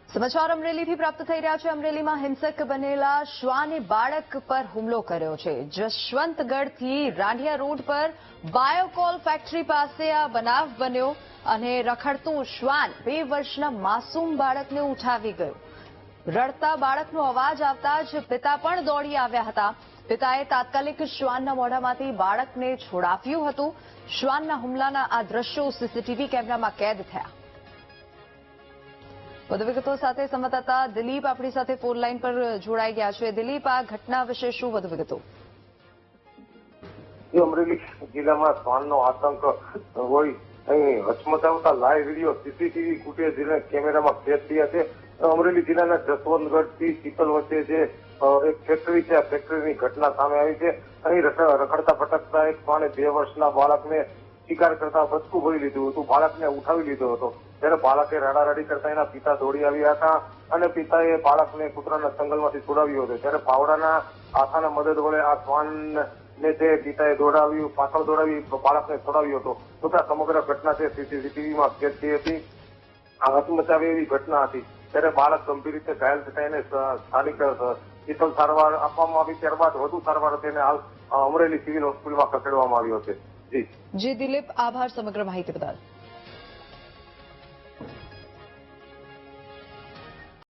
સમાચાર અમરેલીથી પ્રાપ્ત થઈ રહ્યા છે। અમરેલીમાં હિંસક બનેલા શ્વાને બાળક પર હુમલો કર્યો છે। જશવંતગઢથી રાંડિયા રોડ પર બાયોકોલ ફેક્ટરી પાસે આ બનાવ બન્યો અને રખડતું શ્વાન 2 વર્ષના માસૂમ બાળકને ઉઠાવી ગયું। રડતા બાળકનો અવાજ આવતા જ પિતા પણ દોડી આવ્યા હતા। પિતાએ તાત્કાલિક શ્વાનના મોઢામાંથી બાળકને છોડાવ્યું હતું। શ્વાનના હુમલાના આ દ્રશ્યો સીસીટીવી કેમેરામાં કેદ થયા। વધુ વિગતો સાથે સંવાદદાતા દિલીપ આપણી સાથે ફોન લાઈન પર જોડાઈ ગયા છે। દિલીપ, આ ઘટના વિશે શું વધુ વિગતો? અમરેલી જિલ્લામાં શ્વાનનો આતંક હોય અહીં હચમચાવતા લાઈવ વિડીયો સીસીટીવી ફૂટેજ કેમેરામાં કેદ થયા છે। અમરેલી જિલ્લાના જસવંતગઢથી શીતલ વચ્ચે જે એક ફેક્ટરી છે, આ ફેક્ટરીની ઘટના સામે આવી છે। અહીં રખડતા ભટકતા એક શ્વાને 2 વર્ષના બાળકને શિકાર કરતા બચકું ભરી લીધું હતું। બાળકને ઉઠાવી લીધો હતો ત્યારે બાળકે રડારડી કરતા એના પિતા દોડી આવ્યા હતા અને પિતાએ બાળકને કૂતરાના જંગલમાંથી છોડાવ્યો હતો। ત્યારે પાવડાના આથાના મદદ વડે આ શ્વાનને જે પિતાએ દોડાવ્યું, પાછળ દોડાવી બાળકને છોડાવ્યો હતો। તો આ સમગ્ર ઘટના છે સીસીટીવીમાં કેદ થઈ હતી। આ હચમચાવે એવી ઘટના હતી। ત્યારે બાળક ગંભીર રીતે ઘાયલ થતા એને સ્થાનિક શીતલ સારવાર આપવામાં આવી। ત્યારબાદ વધુ સારવાર તેને હાલ અમરેલી સિવિલ હોસ્પિટલમાં ખસેડવામાં આવ્યો છે। જી દિલીપ, આભાર સમગ્ર માહિતી બદલ।